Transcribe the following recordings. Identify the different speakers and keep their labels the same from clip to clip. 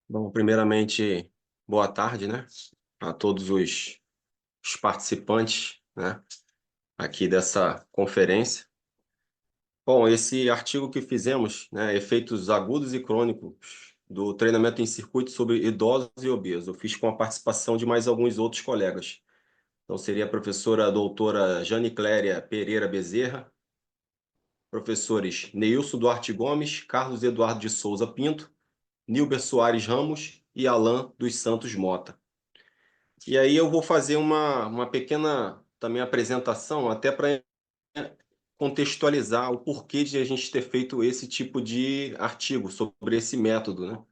Speaker 1: Bom, primeiramente, boa tarde, né, a todos os participantes, né, aqui dessa conferência. Bom, esse artigo que fizemos, né, efeitos agudos e crônicos do treinamento em circuito sobre idosos e obesos, eu fiz com a participação de mais alguns outros colegas. Então, seria a professora doutora Jane Cléria Pereira Bezerra, professores Neilson Duarte Gomes, Carlos Eduardo de Souza Pinto, Nilber Soares Ramos e Alain dos Santos Mota. E aí eu vou fazer uma pequena também apresentação, até para contextualizar o porquê de a gente ter feito esse tipo de artigo sobre esse método, né?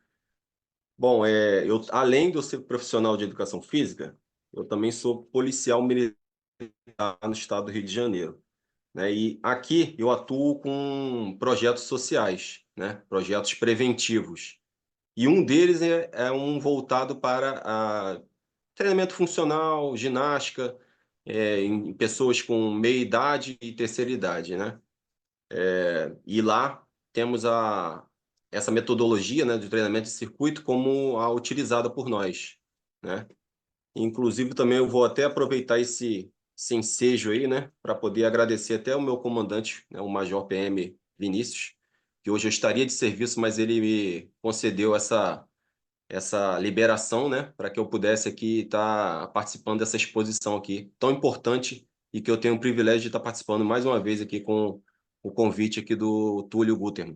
Speaker 1: Bom, além de eu ser profissional de educação física, eu também sou policial militar no estado do Rio de Janeiro, né? E aqui eu atuo com projetos sociais, né? Projetos preventivos. E um deles é um voltado para treinamento funcional, ginástica, em pessoas com meia idade e terceira idade, né? E lá temos essa metodologia, né, de treinamento de circuito como a utilizada por nós, né? Inclusive também eu vou até aproveitar esse ensejo aí, né, para poder agradecer até o meu comandante, né, o Major PM Vinícius, que hoje eu estaria de serviço, mas ele me concedeu essa liberação, né, para que eu pudesse aqui estar participando dessa exposição aqui, tão importante, e que eu tenho o privilégio de estar participando mais uma vez aqui com o convite aqui do Túlio Guterman.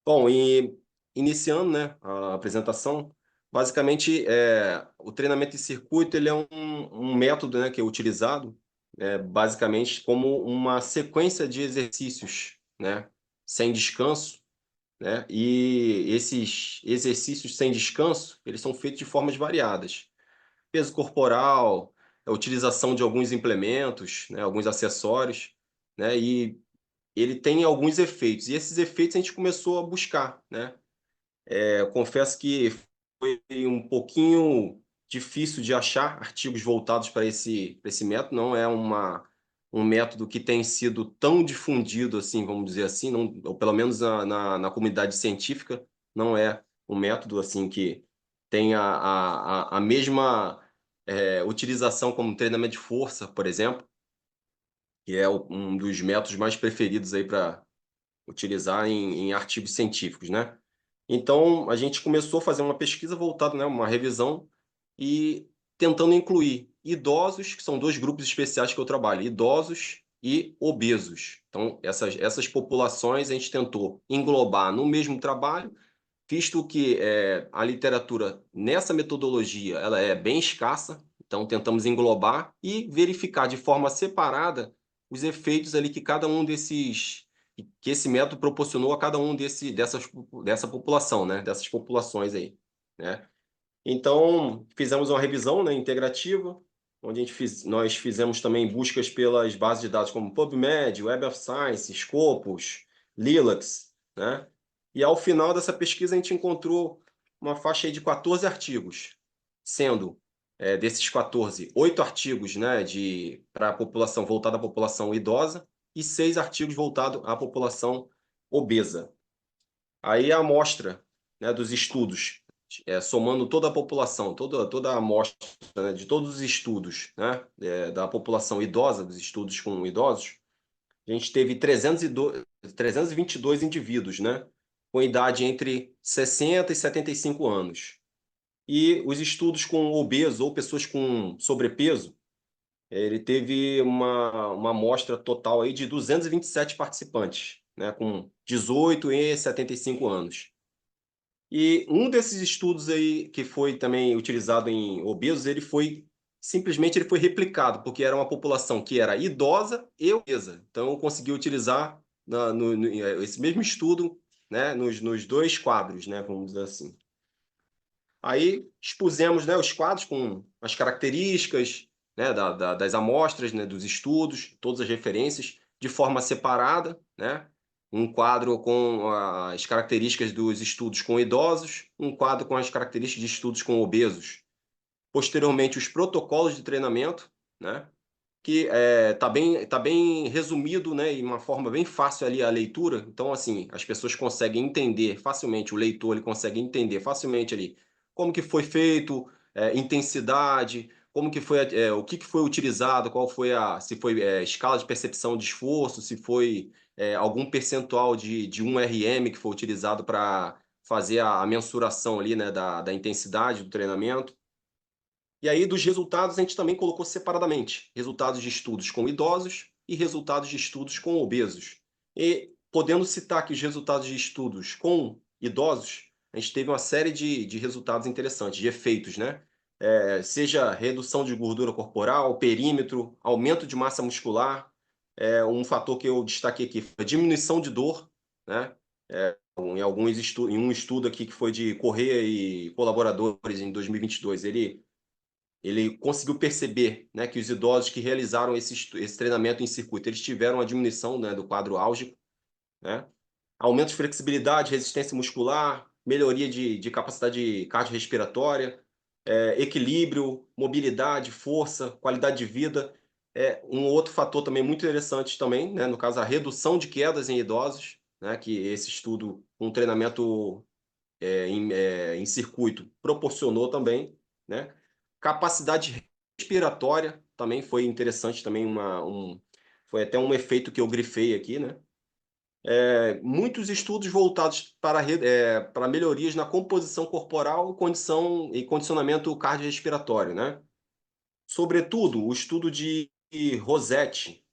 Speaker 1: Bom, e iniciando, né, a apresentação, basicamente, o treinamento em circuito ele é um método, né, que é utilizado, basicamente como uma sequência de exercícios, né, sem descanso, né? E esses exercícios sem descanso, eles são feitos de formas variadas. Peso corporal, a utilização de alguns implementos, né, alguns acessórios, né? E ele tem alguns efeitos. E esses efeitos a gente começou a buscar, né? Eu confesso que foi um pouquinho difícil de achar artigos voltados para esse método, não é um método que tem sido tão difundido assim, vamos dizer assim, não, ou pelo menos na comunidade científica, não é um método assim que tem a mesma utilização como treinamento de força, por exemplo, que é um dos métodos mais preferidos aí para utilizar em artigos científicos, né? Então, a gente começou a fazer uma pesquisa voltada, né, uma revisão, e tentando incluir idosos, que são dois grupos especiais que eu trabalho, idosos e obesos. Então, essas populações a gente tentou englobar no mesmo trabalho, visto que a literatura nessa metodologia ela é bem escassa, então tentamos englobar e verificar de forma separada os efeitos ali que cada um desses que esse método proporcionou a cada um dessa população, né? Dessas populações aí, né? Então fizemos uma revisão, né, integrativa, onde nós fizemos também buscas pelas bases de dados como PubMed, Web of Science, Scopus, Lilacs, né? E ao final dessa pesquisa a gente encontrou uma faixa aí de 14 artigos, sendo desses 14, 8 artigos, né, para a população voltada à população idosa e 6 artigos voltados à população obesa. Aí a amostra, né, dos estudos, somando toda a população, toda a amostra, né, de todos os estudos, né, da população idosa, dos estudos com idosos, a gente teve 322 indivíduos, né, com idade entre 60 e 75 anos. E os estudos com obesos ou pessoas com sobrepeso, ele teve uma amostra total aí de 227 participantes, né, com 18 e 75 anos. E um desses estudos aí que foi também utilizado em obesos, ele foi replicado, porque era uma população que era idosa e obesa. Então eu consegui utilizar esse mesmo estudo, né, nos dois quadros, né, vamos dizer assim. Aí expusemos, né, os quadros com as características, né, das amostras, né, dos estudos, todas as referências, de forma separada, né? Um quadro com as características dos estudos com idosos, um quadro com as características de estudos com obesos. Posteriormente, os protocolos de treinamento, né? que tá bem resumido, né, em uma forma bem fácil ali a leitura. Então, assim, as pessoas conseguem entender facilmente, o leitor ele consegue entender facilmente ali como que foi feito, intensidade, como que foi, o que que foi utilizado, qual foi se foi escala de percepção de esforço, se foi algum percentual de 1 RM que foi utilizado para fazer a mensuração ali, né, da intensidade do treinamento. E aí, dos resultados, a gente também colocou separadamente resultados de estudos com idosos e resultados de estudos com obesos. E, podendo citar aqui os resultados de estudos com idosos, a gente teve uma série de resultados interessantes, de efeitos, né? Seja redução de gordura corporal, perímetro, aumento de massa muscular, um fator que eu destaquei aqui foi a diminuição de dor, né? Em um estudo aqui que foi de Corrêa e colaboradores em 2022, ele conseguiu perceber, né, que os idosos que realizaram esse treinamento em circuito, eles tiveram uma diminuição, né, do quadro álgico, né? Aumento de flexibilidade, resistência muscular, melhoria de capacidade cardiorrespiratória, equilíbrio, mobilidade, força, qualidade de vida. Um outro fator também muito interessante também, né, no caso a redução de quedas em idosos, né, que esse estudo, um treinamento em circuito proporcionou também, né? Capacidade respiratória também foi interessante, também foi até um efeito que eu grifei aqui, né? Muitos estudos voltados para melhorias na composição corporal e condicionamento cardiorrespiratório, né? Sobretudo, o estudo de Rossetti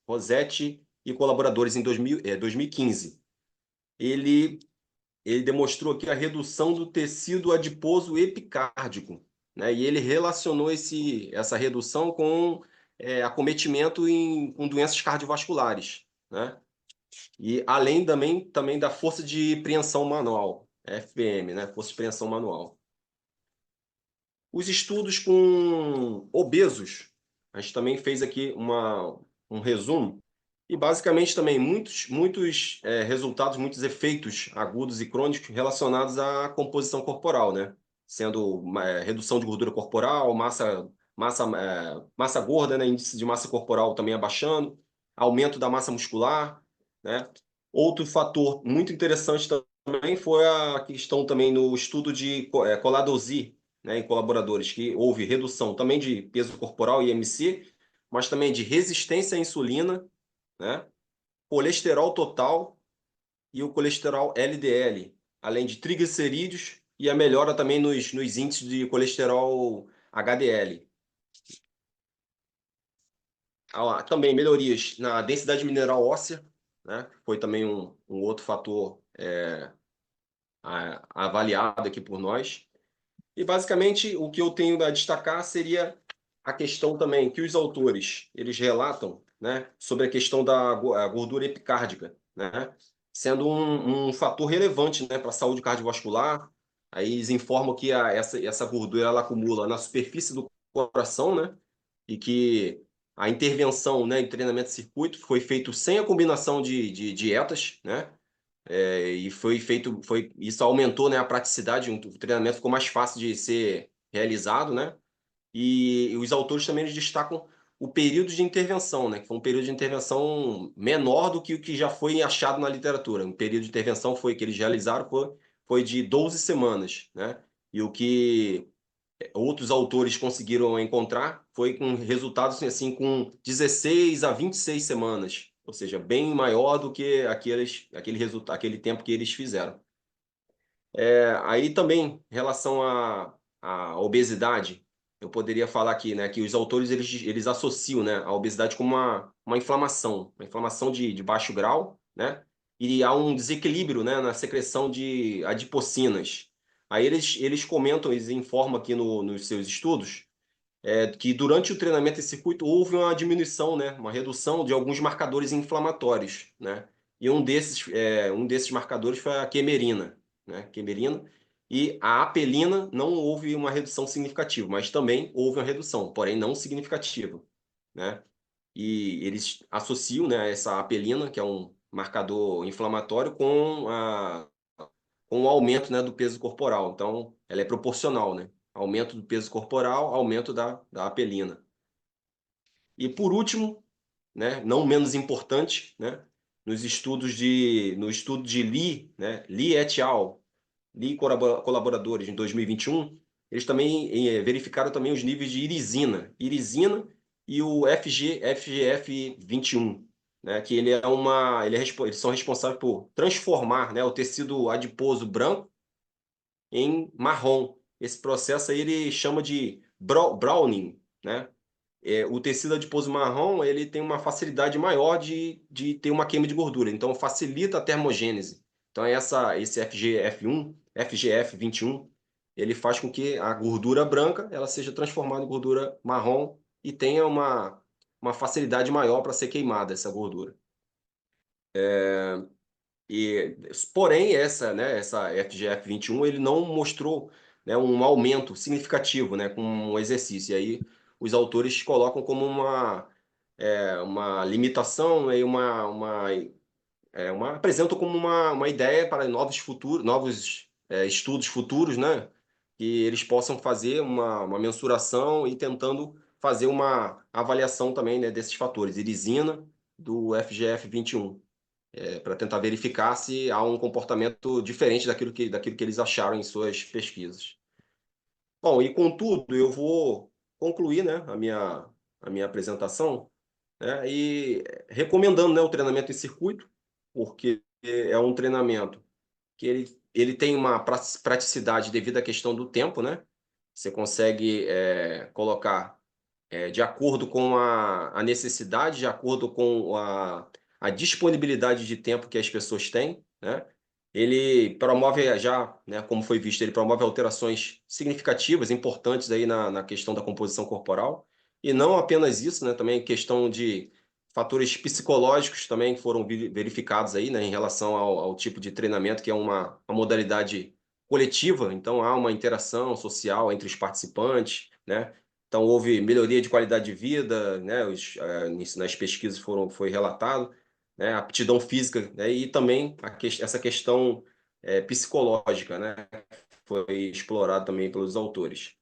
Speaker 1: e colaboradores em 2015. Ele ele demonstrou aqui a redução do tecido adiposo epicárdico, né? E ele relacionou essa redução com acometimento com doenças cardiovasculares, né? E além também da força de preensão manual, FPM, né? Força de preensão manual. Os estudos com obesos, a gente também fez aqui um resumo, e basicamente também muitos resultados, muitos efeitos agudos e crônicos relacionados à composição corporal, né? Sendo redução de gordura corporal, massa gorda, né? Índice de massa corporal também abaixando, aumento da massa muscular, né? Outro fator muito interessante também foi a questão também no estudo de Coladossi, né, em colaboradores, que houve redução também de peso corporal, IMC, mas também de resistência à insulina, né, colesterol total e o colesterol LDL, além de triglicerídeos e a melhora também nos índices de colesterol HDL. Também melhorias na densidade mineral óssea, né, foi também um outro fator avaliado aqui por nós. E basicamente o que eu tenho a destacar seria a questão também que os autores eles relatam, né, sobre a questão da gordura epicárdica, né, sendo um fator relevante, né, para a saúde cardiovascular. Aí eles informam que essa gordura ela acumula na superfície do coração, né, e que a intervenção, né, em treinamento de circuito foi feito sem a combinação de dietas, né, e isso aumentou, né, a praticidade, o treinamento ficou mais fácil de ser realizado, né? E os autores também eles destacam o período de intervenção, né, que foi um período de intervenção menor do que o que já foi achado na literatura. O período de intervenção que eles realizaram foi de 12 semanas, né? E o que outros autores conseguiram encontrar foi com resultados assim com 16 a 26 semanas, ou seja, bem maior do que aquele tempo que eles fizeram. Aí também, em relação à obesidade, eu poderia falar aqui, né, que os autores eles associam, né, a obesidade com uma inflamação de baixo grau, né, e há um desequilíbrio, né, na secreção de adipocinas. Aí eles comentam, eles informam aqui nos seus estudos, que durante o treinamento em circuito houve uma diminuição, né, uma redução de alguns marcadores inflamatórios, né, e um desses marcadores foi a quemerina, né, quemerina, e a apelina não houve uma redução significativa, mas também houve uma redução, porém não significativa, né, e eles associam, né, essa apelina, que é um marcador inflamatório, com o aumento, né, do peso corporal. Então, ela é proporcional, né? Aumento do peso corporal, aumento da apelina. E por último, né, não menos importante, né, no estudo de Lee, né, Lee et al., Lee e colaboradores, em 2021, eles também verificaram também os níveis de irisina e o FGF21, né, que eles são responsáveis por transformar, né, o tecido adiposo branco em marrom. Esse processo aí ele chama de browning, né? O tecido adiposo marrom ele tem uma facilidade maior de ter uma queima de gordura, então facilita a termogênese. Então esse FGF21, ele faz com que a gordura branca ela seja transformada em gordura marrom e tenha uma facilidade maior para ser queimada essa gordura. Porém, essa FGF21 ele não mostrou, né, um aumento significativo, né, com o exercício. E aí os autores colocam como uma limitação, né, apresentam como uma ideia para novos estudos futuros, né, que eles possam fazer uma mensuração e tentando fazer uma avaliação também, né, desses fatores, irisina do FGF21 para tentar verificar se há um comportamento diferente daquilo que eles acharam em suas pesquisas. Bom, e contudo, eu vou concluir, né, a minha apresentação, né, e recomendando, né, o treinamento em circuito, porque é um treinamento que ele tem uma praticidade devido à questão do tempo, né? Você consegue colocar de acordo com a necessidade, de acordo com a disponibilidade de tempo que as pessoas têm, né? Ele promove já, né, como foi visto, ele promove alterações significativas, importantes aí na questão da composição corporal. E não apenas isso, né? Também questão de fatores psicológicos também que foram verificados aí, né, em relação ao tipo de treinamento, que é uma modalidade coletiva, então há uma interação social entre os participantes, né? Então, houve melhoria de qualidade de vida, né? Nas pesquisas foi relatado, né? Aptidão física, né? E também essa questão psicológica, né? Foi explorado também pelos autores.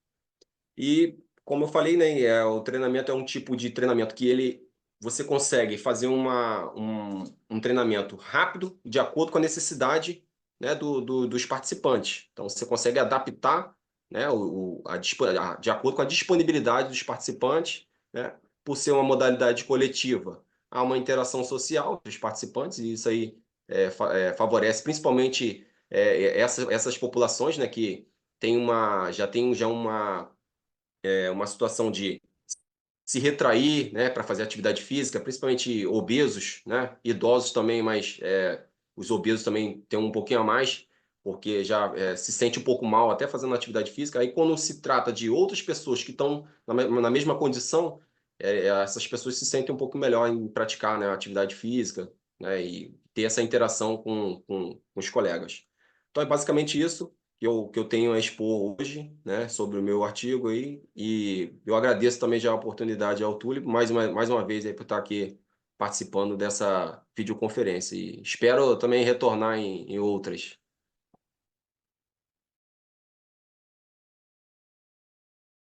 Speaker 1: E, como eu falei, né? O treinamento é um tipo de treinamento que você consegue fazer um treinamento rápido, de acordo com a necessidade, né? Dos participantes. Então, você consegue adaptar, né, de acordo com a disponibilidade dos participantes, né, por ser uma modalidade coletiva, há uma interação social dos participantes, e isso aí favorece principalmente essas populações, né, que já tem uma situação de se retrair, né, para fazer atividade física, principalmente obesos, né, idosos também, mas os obesos também têm um pouquinho a mais, porque já se sente um pouco mal até fazendo atividade física. Aí, quando se trata de outras pessoas que estão na mesma condição, essas pessoas se sentem um pouco melhor em praticar, né, atividade física, né, e ter essa interação com os colegas. Então, é basicamente isso que eu tenho a expor hoje, né, sobre o meu artigo aí, e eu agradeço também já a oportunidade ao Túlio, mais uma vez aí por estar aqui participando dessa videoconferência, e espero também retornar em outras.